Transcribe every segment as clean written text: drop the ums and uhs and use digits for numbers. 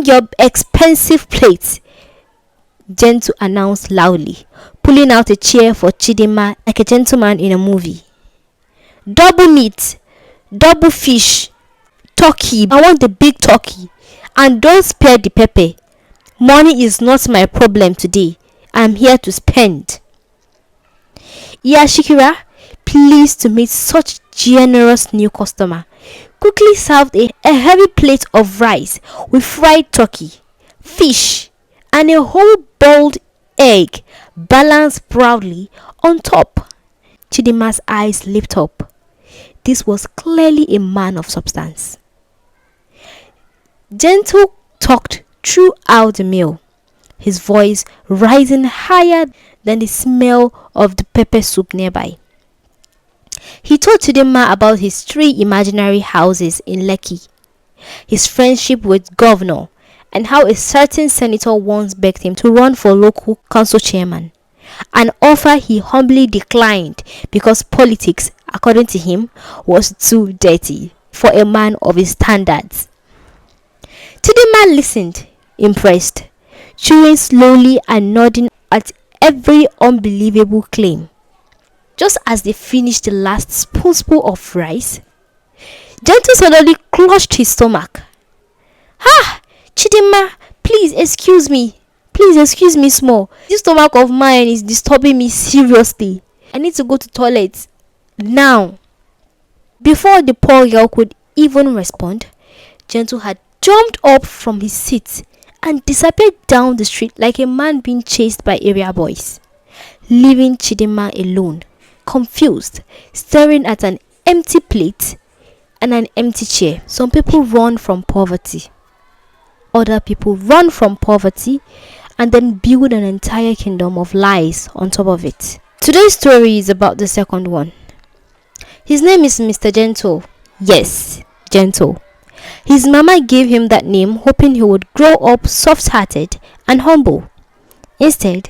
your expensive plate," Gentle announced loudly, pulling out a chair for Chidinma like a gentleman in a movie. "Double meat, double fish, turkey. I want the big turkey. And don't spare the pepper. Money is not my problem today. I'm here to spend." Yashikira, pleased to meet such generous new customer, quickly served a heavy plate of rice with fried turkey, fish, and a whole boiled egg balanced proudly on top. Chidinma's eyes lit up. This was clearly a man of substance. Gentle talked throughout the meal, his voice rising higher than the smell of the pepper soup nearby. He told Chidinma about his 3 imaginary houses in Lekki, his friendship with Governor, and how a certain senator once begged him to run for local council chairman, an offer he humbly declined because politics, according to him, was too dirty for a man of his standards. Chidinma listened, impressed, chewing slowly and nodding at every unbelievable claim. Just as they finished the last spoonful of rice, Gentle suddenly clutched his stomach. "Ha! Chidinma, please excuse me. Please excuse me small. This stomach of mine is disturbing me seriously. I need to go to toilet now." Before the poor girl could even respond, Gentle had jumped up from his seat and disappeared down the street like a man being chased by area boys, leaving Chidinma alone, confused, staring at an empty plate and an empty chair. Some people run from poverty. Other people run from poverty and then build an entire kingdom of lies on top of it. Today's story is about the second one. His name is Mr. Gentle. Yes, Gentle. His mama gave him that name hoping he would grow up soft-hearted and humble. Instead,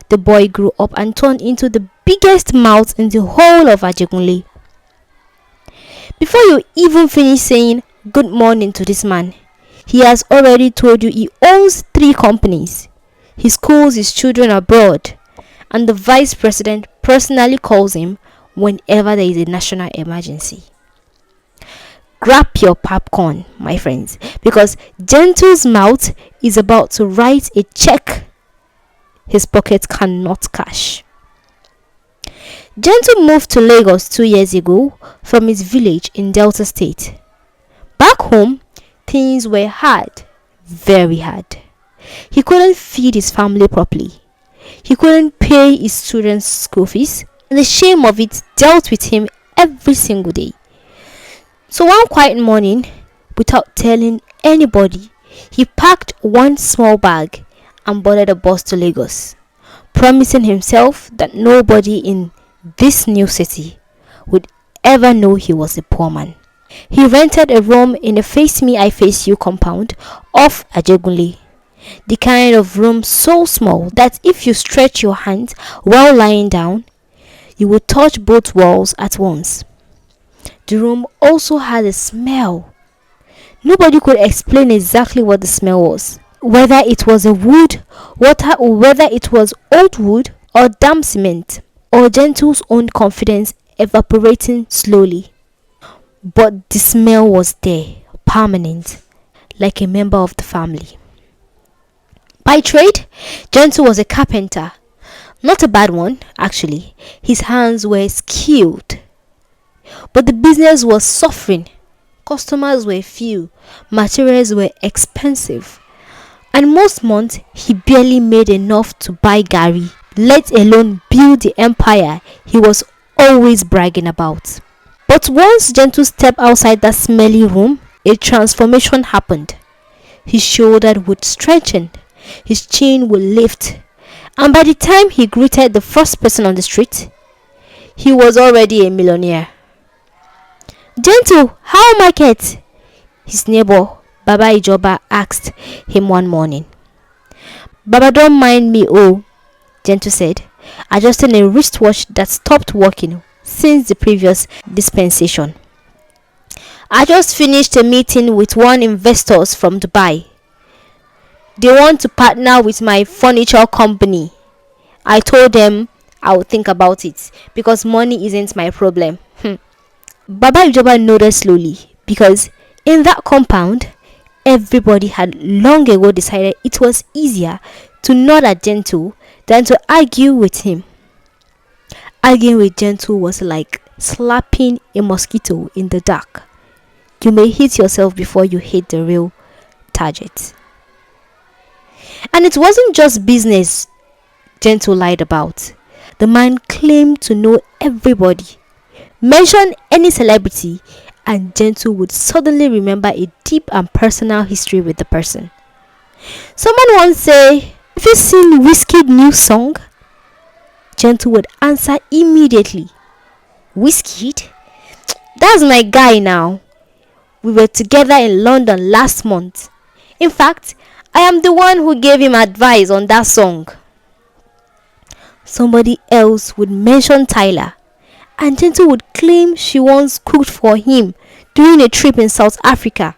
the boy grew up and turned into the biggest mouth in the whole of Ajegunle. Before you even finish saying good morning to this man, he has already told you he owns 3 companies. He schools his children abroad, and the vice president personally calls him whenever there is a national emergency. Grab your popcorn, my friends, because Gentle's mouth is about to write a check his pocket cannot cash. Gentle moved to Lagos 2 years ago from his village in Delta State. Back home, things were hard, very hard. He couldn't feed his family properly. He couldn't pay his children's school fees, and the shame of it dealt with him every single day. So one quiet morning, without telling anybody, he packed one small bag and boarded a bus to Lagos, promising himself that nobody in this new city would ever know he was a poor man. He rented a room in a Face Me I Face You compound off Ajegunle, the kind of room so small that if you stretch your hands while lying down, you will touch both walls at once. The room also had a smell. Nobody could explain exactly what the smell was, whether it was a wood, whether it was old wood or damp cement, or Gentle's own confidence evaporating slowly. But the smell was there, permanent, like a member of the family. By trade, Gentle was a carpenter. Not a bad one, actually. His hands were skilled. But the business was suffering. Customers were few, materials were expensive, and most months he barely made enough to buy garri, let alone build the empire he was always bragging about. But once Gentle stepped outside that smelly room, a transformation happened. His shoulder would strengthen, his chin would lift, and by the time he greeted the first person on the street, he was already a millionaire. "Gentle, how market?" his neighbor, Baba Ijoba, asked him one morning. "Baba, don't mind me, oh," Gentle said, adjusting a wristwatch that stopped working since the previous dispensation. "I just finished a meeting with one investors from Dubai. They want to partner with my furniture company. I told them I would think about it because money isn't my problem. Baba Ijoba nodded slowly because in that compound, everybody had long ago decided it was easier to nod at Gentle than to argue with him. Arguing with Gentle was like slapping a mosquito in the dark. You may hit yourself before you hit the real target. And it wasn't just business Gentle lied about. The man claimed to know everybody. Mention any celebrity and Gentle would suddenly remember a deep and personal history with the person. Someone once say, "Have you seen Wizkid's new song?" Gentle would answer immediately, "Wizkid? That's my guy now. We were together in London last month. In fact, I am the one who gave him advice on that song." Somebody else would mention Tyler, and Gentle would claim she once cooked for him during a trip in South Africa.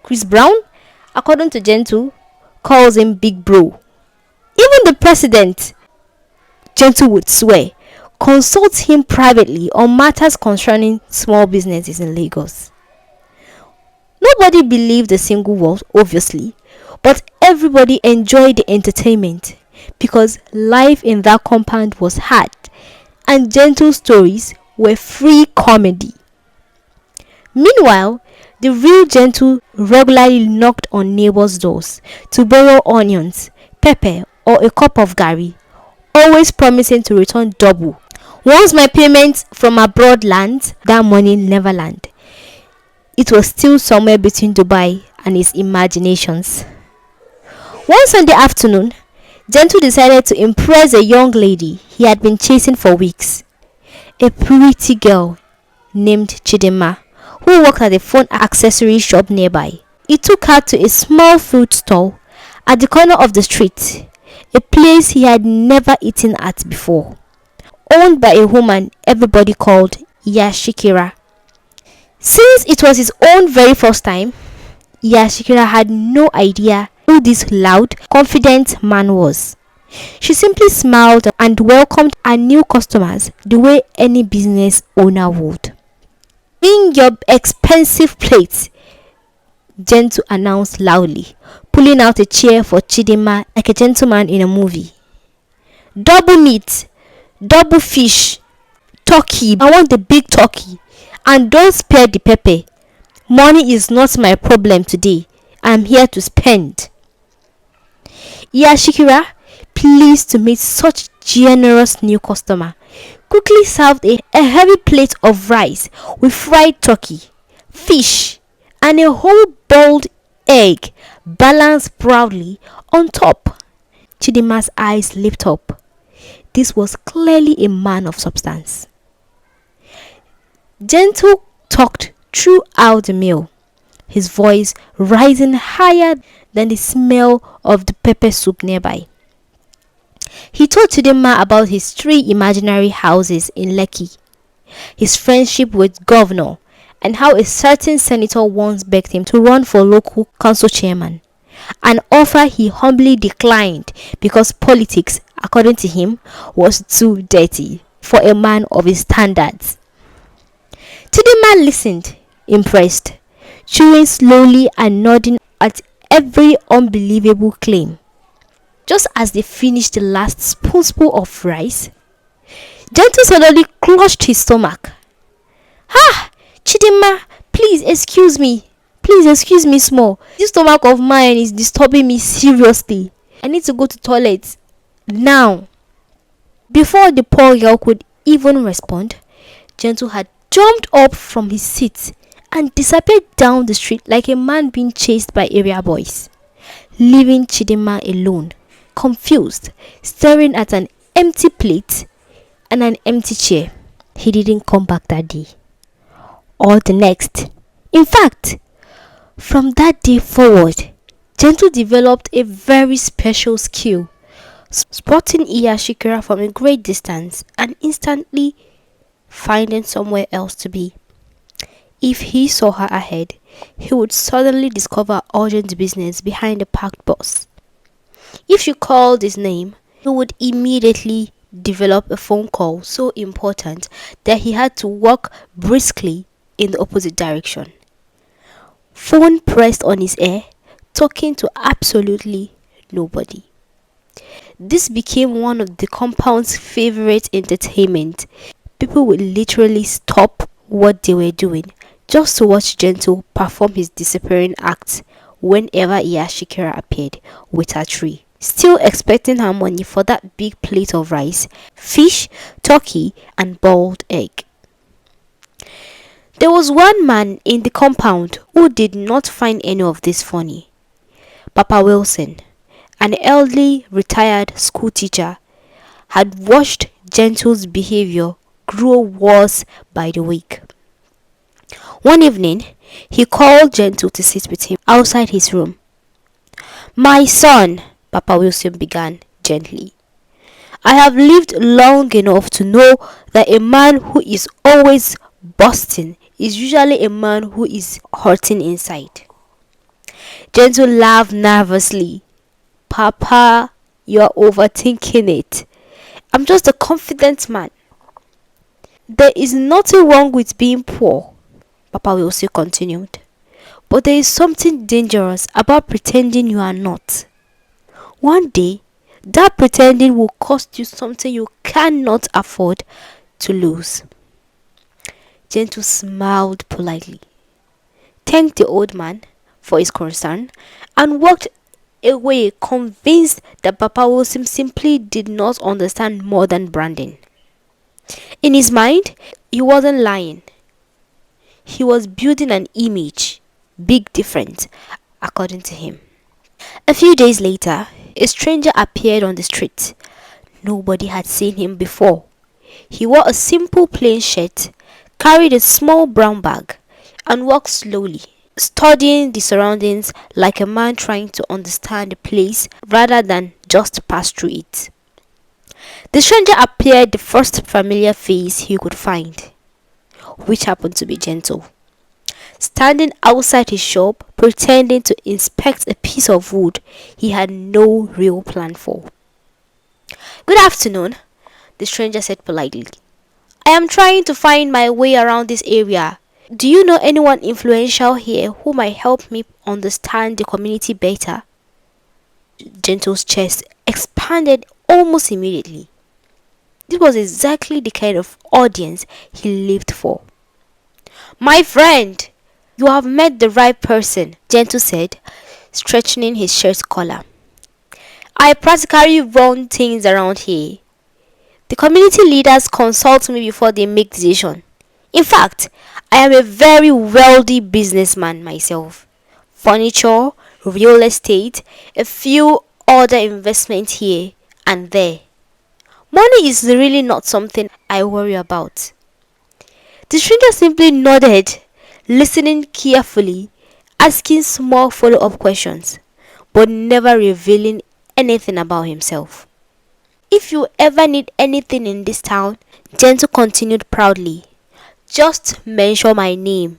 Chris Brown, according to Gentle, calls him Big Bro. Even the president, Gentle would swear, consults him privately on matters concerning small businesses in Lagos. Nobody believed a single word, obviously, but everybody enjoyed the entertainment because life in that compound was hard and Gentle stories were free comedy. Meanwhile, the real Gentle regularly knocked on neighbors' doors to borrow onions, pepper, or a cup of gari, always promising to return double. Once my payment from abroad lands, that money never landed. It was still somewhere between Dubai and his imaginations. One Sunday afternoon, Gentle decided to impress a young lady he had been chasing for weeks. A pretty girl named Chidinma, who worked at a phone accessory shop nearby. He took her to a small fruit stall at the corner of the street, a place he had never eaten at before, owned by a woman everybody called Yashikira. Since it was his own very first time, Yashikira had no idea who this loud, confident man was. She simply smiled and welcomed her new customers the way any business owner would. "Bring your expensive plates," Gentle announced loudly, pulling out a chair for Chidinma like a gentleman in a movie. "Double meat, double fish, turkey. I want the big turkey. And don't spare the pepper. Money is not my problem today. I'm here to spend." Yashikira, pleased to meet such generous new customer, quickly served a heavy plate of rice with fried turkey, fish, and a whole boiled egg balanced proudly on top. Chidinma's eyes lit up. This was clearly a man of substance. Gentle talked throughout the meal, his voice rising higher than the smell of the pepper soup nearby. He told Chidinma about his 3 imaginary houses in Lekki, his friendship with Governor, and how a certain senator once begged him to run for local council chairman, an offer he humbly declined because politics, according to him, was too dirty for a man of his standards. Chidinma listened, impressed, chewing slowly and nodding at every unbelievable claim. Just as they finished the last spoonful of rice, Gentle suddenly clutched his stomach. "Ah, Chidinma, please excuse me. Please excuse me small. This stomach of mine is disturbing me seriously. I need to go to toilet now." Before the poor girl could even respond, Gentle had jumped up from his seat and disappeared down the street like a man being chased by area boys, leaving Chidinma alone, confused, staring at an empty plate and an empty chair. He didn't come back that day or the next. In fact, from that day forward, Gentle developed a very special skill, spotting Iyashikira from a great distance and instantly finding somewhere else to be. If he saw her ahead, he would suddenly discover urgent business behind a parked bus. If you called his name, he would immediately develop a phone call so important that he had to walk briskly in the opposite direction. Phone pressed on his ear, talking to absolutely nobody. This became one of the compound's favorite entertainment. People would literally stop what they were doing just to watch Gentle perform his disappearing act whenever Iyashikira appeared with her tray, still expecting her money for that big plate of rice, fish, turkey, and boiled egg. There was one man in the compound who did not find any of this funny. Papa Wilson, an elderly retired school teacher, had watched Gentle's behavior grow worse by the week. One evening, he called Gentle to sit with him outside his room. "My son," Papa Wilson began gently, "I have lived long enough to know that a man who is always busting is usually a man who is hurting inside." Gentle laughed nervously. "Papa, you're overthinking it. I'm just a confident man." "There is nothing wrong with being poor," Papa Wilson continued. "But there is something dangerous about pretending you are not. One day, that pretending will cost you something you cannot afford to lose." Gentle smiled politely, thanked the old man for his concern, and walked away convinced that Papa Wilson simply did not understand more than branding. In his mind, he wasn't lying. He was building an image, big difference, according to him. A few days later, a stranger appeared on the street. Nobody had seen him before. He wore a simple plain shirt, carried a small brown bag, and walked slowly, studying the surroundings like a man trying to understand the place rather than just pass through it. The stranger appeared the first familiar face he could find, which happened to be Gentle, standing outside his shop pretending to inspect a piece of wood he had no real plan for. "Good afternoon," the stranger said politely. "I am trying to find my way around this area. Do you know anyone influential here who might help me understand the community better?" Gentle's chest expanded almost immediately. This was exactly the kind of audience he lived for. "My friend, you have met the right person," Gentle said, stretching his shirt collar. "I practically run things around here. The community leaders consult me before they make decisions. In fact, I am a very wealthy businessman myself. Furniture, real estate, a few other investments here and there. Money is really not something I worry about." The stranger simply nodded, listening carefully, asking small follow-up questions, but never revealing anything about himself. "If you ever need anything in this town," Gentle continued proudly, "just mention my name.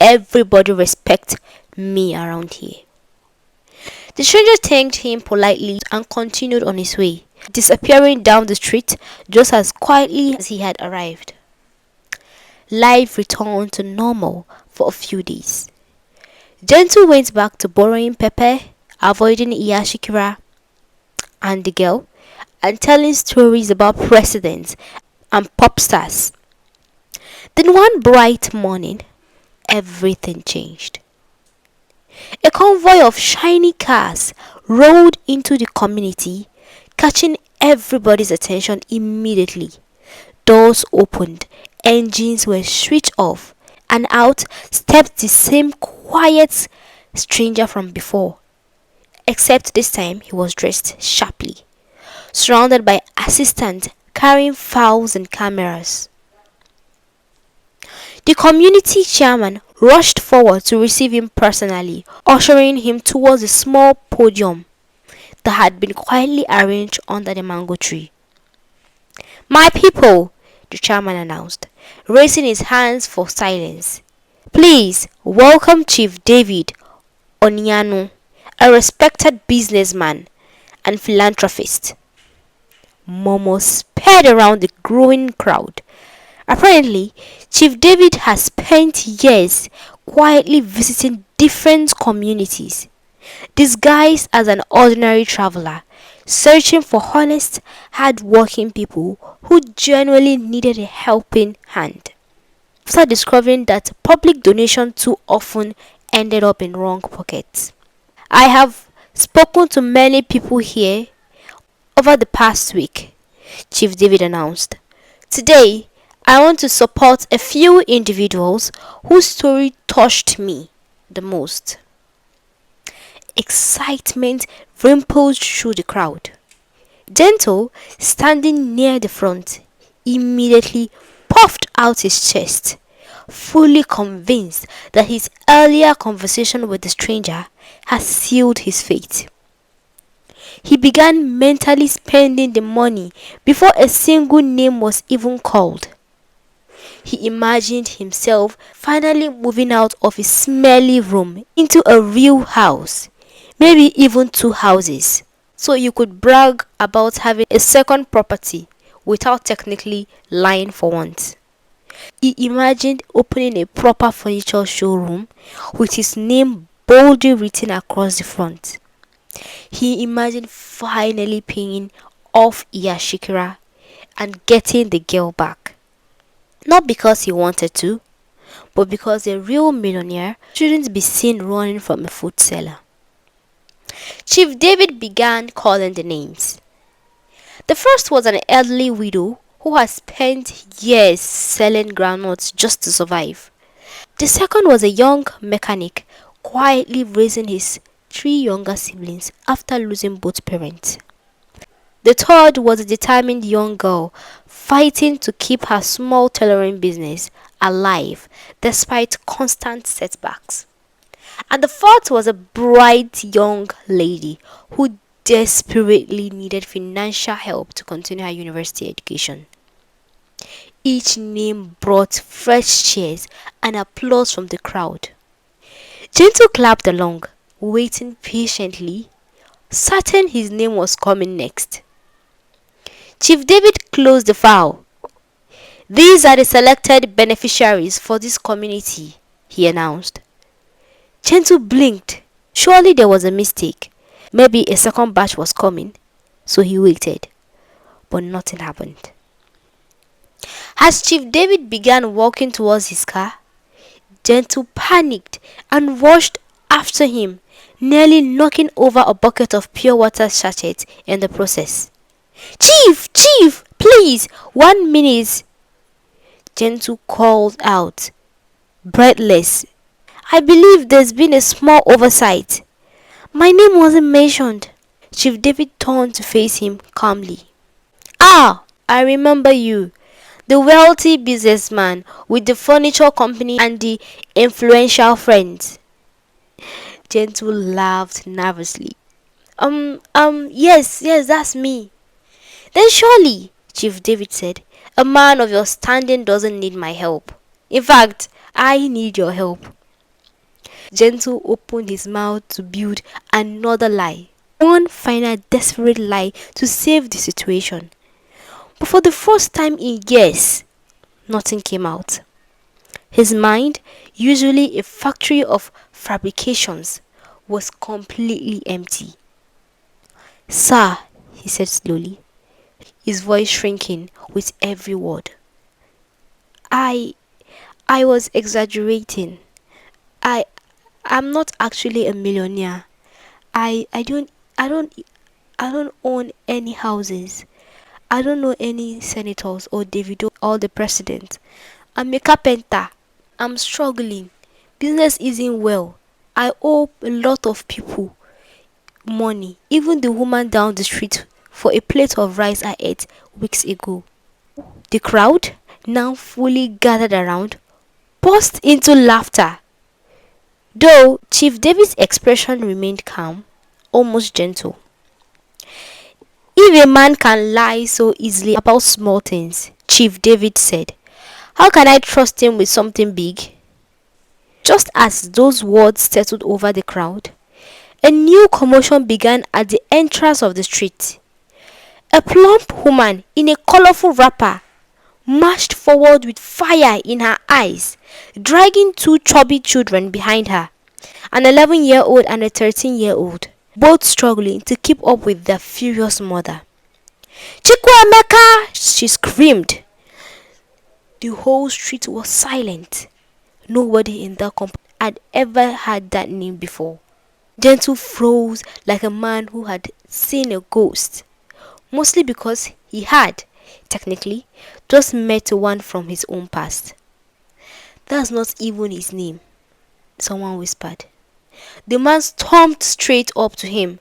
Everybody respects me around here." The stranger thanked him politely and continued on his way, disappearing down the street just as quietly as he had arrived. Life returned to normal for a few days. Gentle went back to borrowing pepper, avoiding Iyashikira and the girl, and telling stories about presidents and pop stars. Then one bright morning, everything changed. A convoy of shiny cars rolled into the community, catching everybody's attention immediately. Doors opened, engines were switched off, and out stepped the same quiet stranger from before, except this time he was dressed sharply, surrounded by assistants carrying files and cameras. The community chairman rushed forward to receive him personally, ushering him towards a small podium that had been quietly arranged under the mango tree. "My people," the chairman announced, raising his hands for silence, "please welcome Chief David Oniano, a respected businessman and philanthropist. Murmurs spread around the growing crowd. Apparently, Chief David has spent years quietly visiting different communities, disguised as an ordinary traveler, searching for honest, hard-working people who genuinely needed a helping hand. After discovering that public donation too often ended up in wrong pockets. I have spoken to many people here over the past week, Chief David announced. Today, I want to support a few individuals whose story touched me the most. Excitement rippled through the crowd. Gentle, standing near the front, immediately puffed out his chest, fully convinced that his earlier conversation with the stranger had sealed his fate. He began mentally spending the money before a single name was even called. He imagined himself finally moving out of his smelly room into a real house, maybe even two houses, so you could brag about having a second property without technically lying for once. He imagined opening a proper furniture showroom with his name boldly written across the front. He imagined finally paying off Iyashikira and getting the girl back. Not because he wanted to, but because a real millionaire shouldn't be seen running from a food seller. Chief David began calling the names. The first was an elderly widow who had spent years selling groundnuts just to survive. The second was a young mechanic quietly raising his three younger siblings after losing both parents. The third was a determined young girl fighting to keep her small tailoring business alive despite constant setbacks. And the fourth was a bright young lady who desperately needed financial help to continue her university education. Each name brought fresh cheers and applause from the crowd. Gentle clapped along, waiting patiently, certain his name was coming next. Chief David closed the file. These are the selected beneficiaries for this community, he announced. Gentle blinked. Surely there was a mistake. Maybe a second batch was coming, so he waited. But nothing happened. As Chief David began walking towards his car, Gentle panicked and rushed after him, nearly knocking over a bucket of pure water sachet in the process. Chief, please, 1 minute, Gentle called out, breathless. I believe there's been a small oversight. My name wasn't mentioned. Chief David turned to face him calmly. Ah, I remember you. The wealthy businessman with the furniture company and the influential friends. Gentle laughed nervously. Yes, that's me. Then surely, Chief David said, a man of your standing doesn't need my help. In fact, I need your help. Gentle opened his mouth to build another lie. One final desperate lie to save the situation. But for the first time in years, nothing came out. His mind, usually a factory of fabrications, was completely empty. Sir, he said slowly, his voice shrinking with every word. I was exaggerating. I'm not actually a millionaire. I don't own any houses. I don't know any senators or Davido or the president. I'm a carpenter. I'm struggling. Business isn't well. I owe a lot of people money. Even the woman down the street for a plate of rice I ate weeks ago. The crowd, now fully gathered around, burst into laughter. Though Chief David's expression remained calm, almost gentle. If a man can lie so easily about small things, Chief David said, how can I trust him with something big? Just as those words settled over the crowd, A new commotion began at the entrance of the street. A plump woman in a colorful wrapper marched forward with fire in her eyes, dragging two chubby children behind her, an 11-year-old and a 13-year-old, both struggling to keep up with their furious mother. "Chikwemeka!" she screamed. The whole street was silent. Nobody in that company had ever heard that name before. Gentle froze like a man who had seen a ghost, mostly because he had, technically, just met one from his own past. "That's not even his name," someone whispered. The man stormed straight up to him,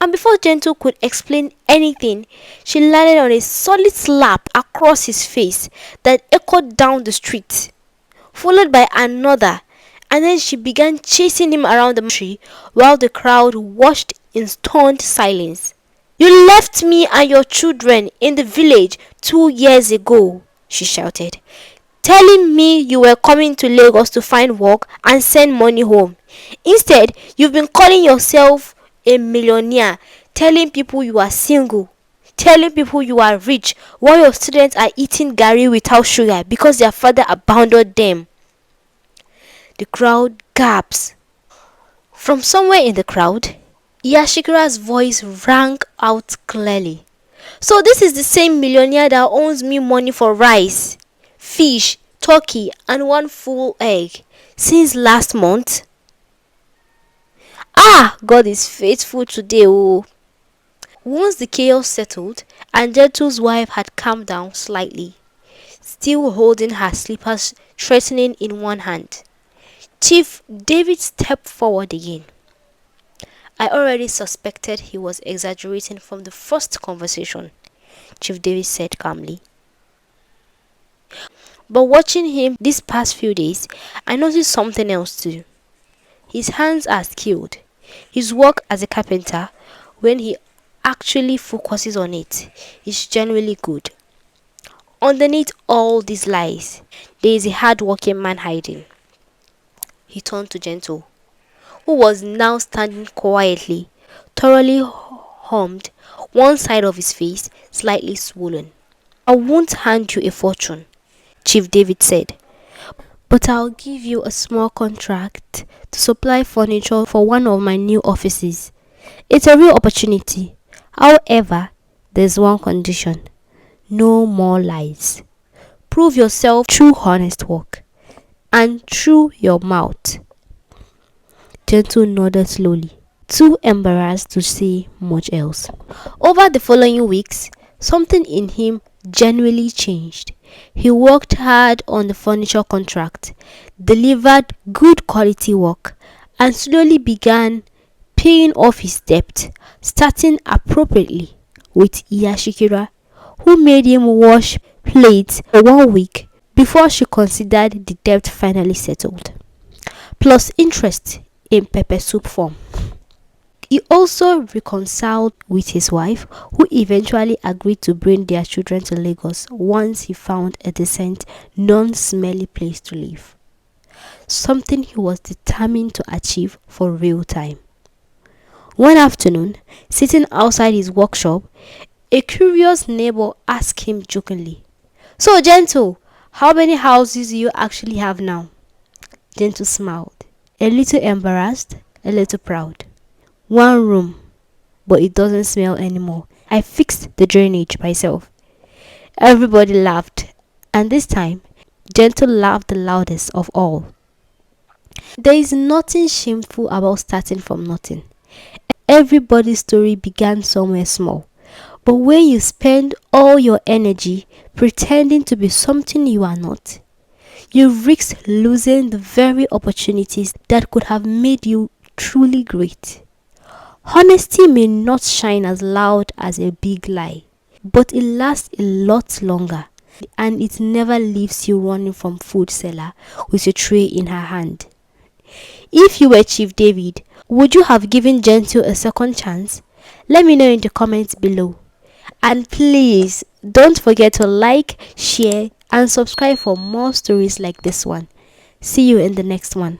and before Gentle could explain anything, she landed on a solid slap across his face that echoed down the street, followed by another, and then she began chasing him around the tree while the crowd watched in stunned silence. "You left me and your children in the village 2 years ago," she shouted, "telling me you were coming to Lagos to find work and send money home. Instead, you've been calling yourself a millionaire, telling people you are single, telling people you are rich, while your students are eating garri without sugar because their father abandoned them." The crowd gasped. From somewhere in the crowd, Iyashikira's voice rang out clearly. "So this is the same millionaire that owes me money for rice, fish, turkey, and one full egg since last month? Ah, God is faithful today, oh." Once the chaos settled and Gentle's wife had calmed down slightly, still holding her slippers threatening in one hand, Chief David stepped forward again. "I already suspected he was exaggerating from the first conversation," Chief David said calmly. "But watching him these past few days, I noticed something else too. His hands are skilled. His work as a carpenter, when he actually focuses on it, is genuinely good. Underneath all these lies, there is a hard-working man hiding." He turned to Gentle, who was now standing quietly, thoroughly harmed, one side of his face slightly swollen. "I won't hand you a fortune," Chief David said, "but I'll give you a small contract to supply furniture for one of my new offices. It's a real opportunity. However, there's one condition. No more lies. Prove yourself through honest work and through your mouth." Gentle nodded slowly, too embarrassed to say much else. Over the following weeks, something in him genuinely changed. He worked hard on the furniture contract, delivered good quality work, and slowly began paying off his debt, starting appropriately with Iyashikira, who made him wash plates for 1 week before she considered the debt finally settled, plus interest in pepper soup form. He also reconciled with his wife, who eventually agreed to bring their children to Lagos once he found a decent, non-smelly place to live. Something he was determined to achieve for real time. One afternoon, sitting outside his workshop, a curious neighbor asked him jokingly, "So, Gentle, how many houses do you actually have now?" Gentle smiled, a little embarrassed, a little proud. "1 room, but it doesn't smell anymore. I fixed the drainage myself." Everybody laughed, and this time, Gentle laughed the loudest of all. There is nothing shameful about starting from nothing. Everybody's story began somewhere small. But when you spend all your energy pretending to be something you are not, you risk losing the very opportunities that could have made you truly great. Honesty may not shine as loud as a big lie, but it lasts a lot longer, and it never leaves you running from food seller with a tray in her hand. If you were Chief David, would you have given Gentle a second chance? Let me know in the comments below. And please don't forget to like, share, and subscribe for more stories like this one. See you in the next one.